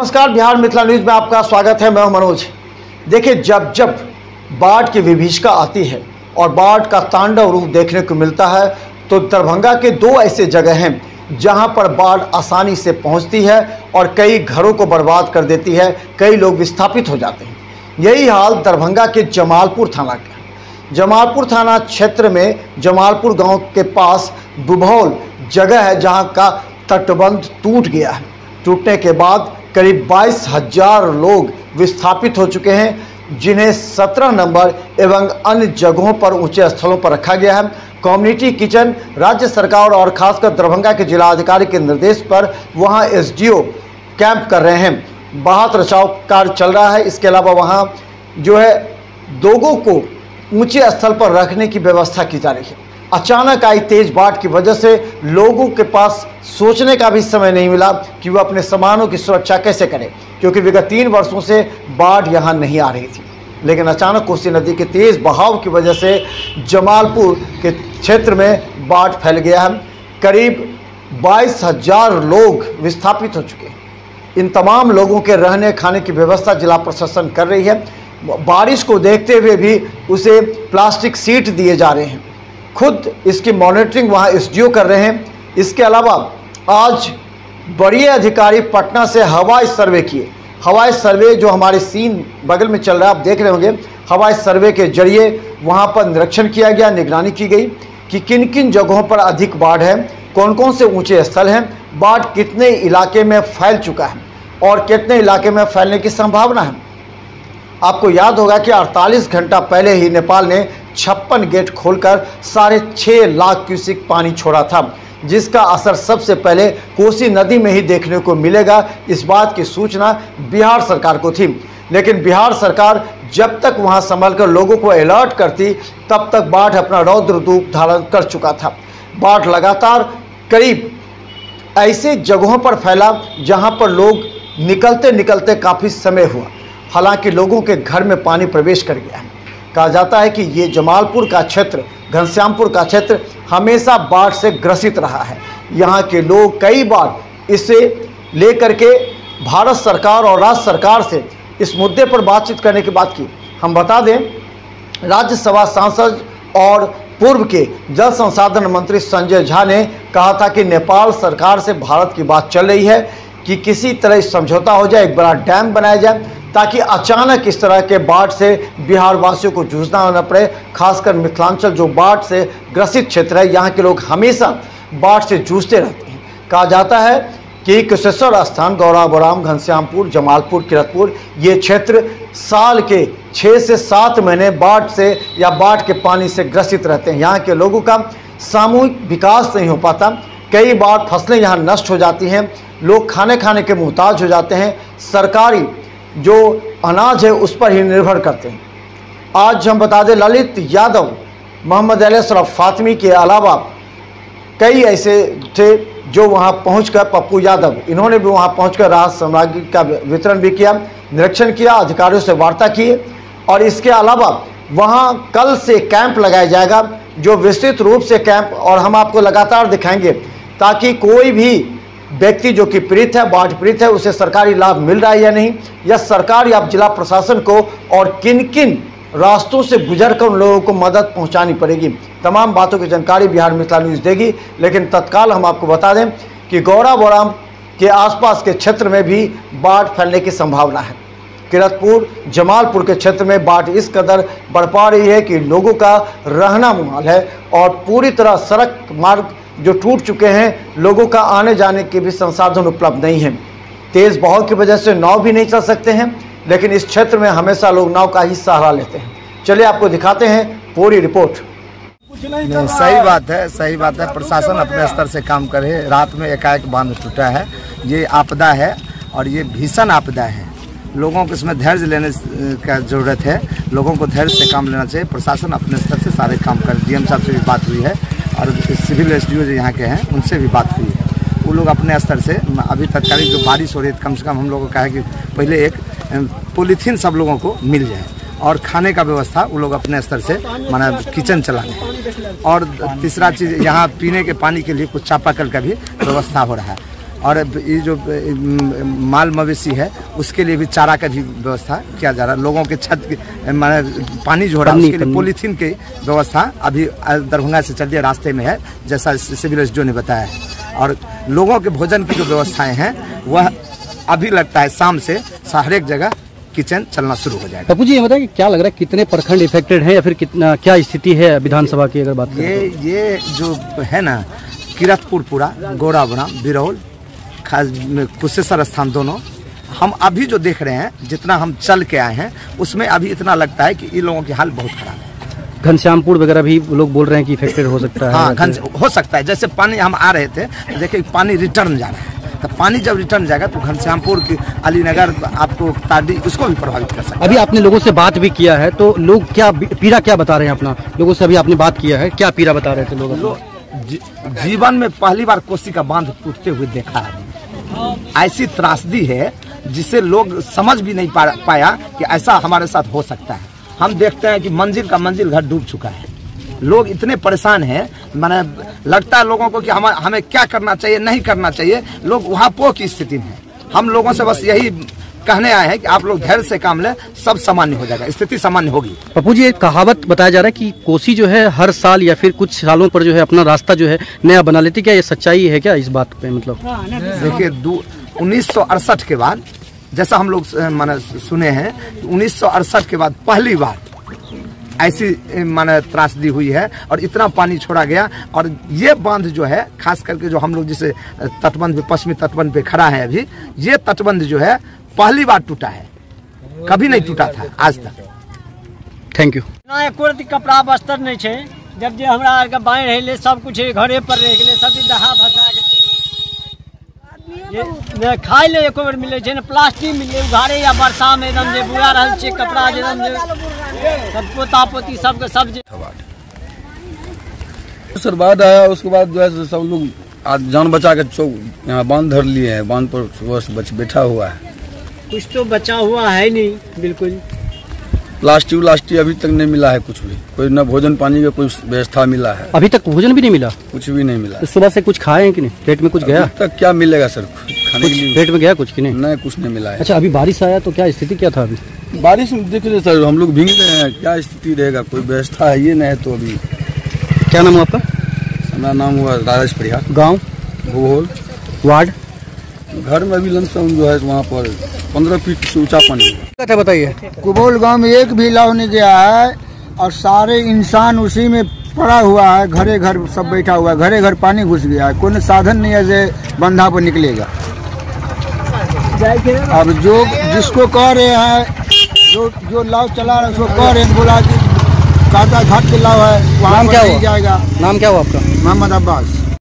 नमस्कार, बिहार मिथिला न्यूज में आपका स्वागत है। मैं हूं मनोज। देखिए, जब जब बाढ़ की विभीषिका आती है और बाढ़ का तांडव रूप देखने को मिलता है तो दरभंगा के दो ऐसे जगह हैं जहां पर बाढ़ आसानी से पहुंचती है और कई घरों को बर्बाद कर देती है, कई लोग विस्थापित हो जाते हैं। यही हाल दरभंगा के जमालपुर थाना का है। जमालपुर थाना क्षेत्र में जमालपुर गांव के पास बुभौल जगह है जहां का तटबंध टूट गया है। टूटने के बाद करीब 22,000 लोग विस्थापित हो चुके हैं, जिन्हें 17 नंबर एवं अन्य जगहों पर ऊंचे स्थलों पर रखा गया है। कम्युनिटी किचन राज्य सरकार और खासकर दरभंगा के जिलाधिकारी के निर्देश पर वहां एसडीओ कैंप कर रहे हैं। राहत बचाव कार्य चल रहा है। इसके अलावा वहां जो है लोगों को ऊंचे स्थल पर रखने की व्यवस्था की जा रही है। अचानक आई तेज बाढ़ की वजह से लोगों के पास सोचने का भी समय नहीं मिला कि वो अपने सामानों की सुरक्षा कैसे करें, क्योंकि विगत 3 वर्षों से बाढ़ यहाँ नहीं आ रही थी। लेकिन अचानक कोसी नदी के तेज बहाव की वजह से जमालपुर के क्षेत्र में बाढ़ फैल गया है। करीब 22,000 लोग विस्थापित हो चुके हैं। इन तमाम लोगों के रहने खाने की व्यवस्था जिला प्रशासन कर रही है। बारिश को देखते हुए भी उसे प्लास्टिक सीट दिए जा रहे हैं। खुद इसकी मॉनिटरिंग वहां एसडीओ कर रहे हैं। इसके अलावा आज बड़े अधिकारी पटना से हवाई सर्वे किए। हवाई सर्वे जो हमारे सीन बगल में चल रहा है, आप देख रहे होंगे। हवाई सर्वे के जरिए वहां पर निरीक्षण किया गया, निगरानी की गई कि किन किन जगहों पर अधिक बाढ़ है, कौन कौन से ऊंचे स्थल हैं, बाढ़ कितने इलाके में फैल चुका है और कितने इलाके में फैलने की संभावना है। आपको याद होगा कि 48 घंटा पहले ही नेपाल ने 56 गेट खोलकर 6.5 लाख क्यूसेक पानी छोड़ा था, जिसका असर सबसे पहले कोसी नदी में ही देखने को मिलेगा। इस बात की सूचना बिहार सरकार को थी, लेकिन बिहार सरकार जब तक वहां संभल कर लोगों को अलर्ट करती, तब तक बाढ़ अपना रौद्र रूप धारण कर चुका था। बाढ़ लगातार करीब ऐसे जगहों पर फैला जहां पर लोग निकलते निकलते काफ़ी समय हुआ। हालांकि लोगों के घर में पानी प्रवेश कर गया है। कहा जाता है कि ये जमालपुर का क्षेत्र, घनश्यामपुर का क्षेत्र हमेशा बाढ़ से ग्रसित रहा है। यहाँ के लोग कई बार इसे लेकर के भारत सरकार और राज्य सरकार से इस मुद्दे पर बातचीत करने की बात की। हम बता दें, राज्यसभा सांसद और पूर्व के जल संसाधन मंत्री संजय झा ने कहा था कि नेपाल सरकार से भारत की बात चल रही है कि किसी तरह समझौता हो जाए, एक बड़ा डैम बनाया जाए, ताकि अचानक इस तरह के बाढ़ से बिहार वासियों को जूझना न पड़े। खासकर मिथिलांचल जो बाढ़ से ग्रसित क्षेत्र है, यहाँ के लोग हमेशा बाढ़ से जूझते रहते हैं। कहा जाता है कि कुशेश्वर स्थान, गौराबोराम, घनश्यामपुर, जमालपुर, किरतपुर, ये क्षेत्र साल के 6 से 7 महीने बाढ़ से या बाढ़ के पानी से ग्रसित रहते हैं। यहाँ के लोगों का सामूहिक विकास नहीं हो पाता। कई बार फसलें यहाँ नष्ट हो जाती हैं, लोग खाने के मुहताज हो जाते हैं। सरकारी जो अनाज है उस पर ही निर्भर करते हैं। आज हम बता दें, ललित यादव, मोहम्मद अली शरफ फातिमी के अलावा कई ऐसे थे जो वहां पहुंचकर, पप्पू यादव, इन्होंने भी वहां पहुंचकर राहत सामग्री का वितरण भी किया, निरीक्षण किया, अधिकारियों से वार्ता किए। और इसके अलावा वहां कल से कैंप लगाया जाएगा, जो विस्तृत रूप से कैंप, और हम आपको लगातार दिखाएंगे, ताकि कोई भी व्यक्ति जो कि पीड़ित है, बाढ़ पीड़ित है, उसे सरकारी लाभ मिल रहा है या नहीं, या सरकार या जिला प्रशासन को और किन किन रास्तों से गुजरकर उन लोगों को मदद पहुंचानी पड़ेगी। तमाम बातों की जानकारी बिहार मिथिला न्यूज़ देगी। लेकिन तत्काल हम आपको बता दें कि गौराबोराम के आसपास के क्षेत्र में भी बाढ़ फैलने की संभावना है। किरतपुर, जमालपुर के क्षेत्र में बाढ़ इस कदर बढ़ पा रही है कि लोगों का रहना मुहाल है और पूरी तरह सड़क मार्ग जो टूट चुके हैं, लोगों का आने जाने के भी संसाधन उपलब्ध नहीं हैं। तेज बहाव की वजह से नाव भी नहीं चल सकते हैं, लेकिन इस क्षेत्र में हमेशा लोग नाव का ही सहारा लेते हैं। चलिए आपको दिखाते हैं पूरी रिपोर्ट। नहीं, सही बात है। प्रशासन अपने स्तर से काम करे। रात में एकाएक बांध टूटा है, ये आपदा है और ये भीषण आपदा है। लोगों को इसमें धैर्य लेने का ज़रूरत है। लोगों को धैर्य से काम लेना चाहिए। प्रशासन अपने स्तर से सारे काम करे। डीएम साहब से भी बात हुई है और सिविल एसडीओ जो यहाँ के हैं उनसे भी बात हुई है। वो लोग अपने स्तर से, अभी तत्कालिक जो बारिश हो रही है, कम से कम हम लोगों को कहा है कि पहले एक पॉलीथीन सब लोगों को मिल जाए और खाने का व्यवस्था वो लोग अपने स्तर से माना किचन चलाने। और तीसरा चीज़, यहाँ पीने के पानी के लिए कुछ चापाकल का भी व्यवस्था हो रहा है। और ये जो माल मवेशी है उसके लिए भी चारा का भी व्यवस्था किया जा रहा है। लोगों के छत माने पानी जो रहा है उसके लिए पॉलीथीन की व्यवस्था अभी दरभंगा से चल रही है, रास्ते में है, जैसा सिविल एसडीओ ने बताया है। और लोगों के भोजन की जो व्यवस्थाएं हैं वह अभी लगता है शाम से हर एक जगह किचन चलना शुरू हो जाएगा। पप्पू जी ये बताएं कि क्या लग रहा है कितने प्रखंड इफेक्टेड हैं या फिर कितना क्या स्थिति है विधानसभा की अगर बात करें? ये जो है ना किरतपुर पूरा, गोराबरा, बिरौल, कुशेश्वर स्थान दोनों हम अभी जो देख रहे हैं, जितना हम चल के आए हैं उसमें अभी इतना लगता है कि इन लोगों की हाल बहुत खराब है। घनश्यामपुर वगैरह भी लोग बोल रहे हैं कि इफेक्टेड हो सकता है। हाँ, हो सकता है। जैसे पानी हम आ रहे थे देखिए पानी रिटर्न जा रहा है, तो पानी जब रिटर्न जाएगा तो घनश्यामपुर की अलीनगर आपको ताड़ी उसको भी प्रभावित कर सकता है। अभी आपने लोगों से बात भी किया है तो लोग क्या पीड़ा क्या बता रहे हैं अपना? लोगों से अभी आपने बात किया है, क्या पीड़ा बता रहे थे लोग? जीवन में पहली बार कोसी का बांध टूटते हुए देखा है। ऐसी त्रासदी है जिसे लोग समझ भी नहीं पाया कि ऐसा हमारे साथ हो सकता है। हम देखते हैं कि मंजिल का मंजिल घर डूब चुका है, लोग इतने परेशान हैं, माने लगता है लोगों को कि हमें क्या करना चाहिए नहीं करना चाहिए। लोग वहाँ पो की स्थिति में। हम लोगों से बस यही कहने आए हैं कि आप लोग धैर्य से काम लें, सब सामान्य हो जाएगा, स्थिति सामान्य होगी। पप्पू जी एक कहावत बताया जा रहा है कि कोसी जो है हर साल या फिर कुछ सालों पर जो है अपना रास्ता जो है नया बना लेती, क्या ये सच्चाई है क्या इस बात पे? मतलब देखिए 1968 के बाद जैसा हम लोग माने सुने हैं, 1968 के बाद पहली बार ऐसी माने त्रासदी हुई है और इतना पानी छोड़ा गया। और ये बांध जो है खास करके जो हम लोग जिसे तटबंध पे, पश्चिमी तटबंध पे खड़ा है अभी, ये तटबंध जो है पहली बार टूटा है, कभी नहीं टूटा था आज तक। Thank you. ना एको रति कपड़ा बस्तर नहीं छे, जब जे हमरा आर के बाढ़ रहले सब कुछ घरे पर रह गेले, सब दहा भसा गेले। ये खाए ले एको बेर मिले छे, न प्लास्टिक मिले उघारे या वर्षा में एकदम जे बुआ रहल छे, कपड़ा एकदम जे सब पोता पोती सब के सब जे सर बाढ़ आया उसके बाद जो है सब लोग आज जान बचा के यहाँ बांध धर लिए हैं, बांध पर सुबह से बैठा हुआ है। कुछ तो बचा हुआ है नहीं बिल्कुल। प्लास्टिक अभी तक नहीं मिला है कुछ भी, कोई न भोजन पानी का कोई व्यवस्था मिला है। अभी तक भोजन भी नहीं मिला? कुछ भी नहीं मिला। तो सुबह से कुछ खाए हैं कि नहीं? पेट में कुछ गया? अभी तक क्या मिलेगा सर खाने के लिए? पेट में गया कुछ कि नहीं? नहीं, कुछ नहीं मिला है। अच्छा, अभी बारिश आया तो क्या स्थिति क्या था? अभी बारिश में देख रहे सर हम लोग भीग रहे हैं, क्या स्थिति रहेगा, कोई व्यवस्था है ये नहीं। तो अभी क्या नाम हुआ आपका? हमारा नाम हुआ राजेश परिहार, गाँव भूगोल, वार्ड। घर में अभी लमसम जो है वहाँ पर 15 फीट से ऊंचा पानी है। बताइए। कुबोल गांव में एक भी लाव नहीं गया है और सारे इंसान उसी में पड़ा हुआ है, घरे घर सब बैठा हुआ है, घरे घर पानी घुस गया है, कोई साधन नहीं है जो बंधा पर निकलेगा। अब जो जिसको कह रहे हैं, जो लाव चला रहे उसको कह रहे हैं, बोला कि काटा घाट के लाव है वहाँ पर नहीं जाएगा। नाम क्या हुआ आपका? मोहम्मद अब्बास।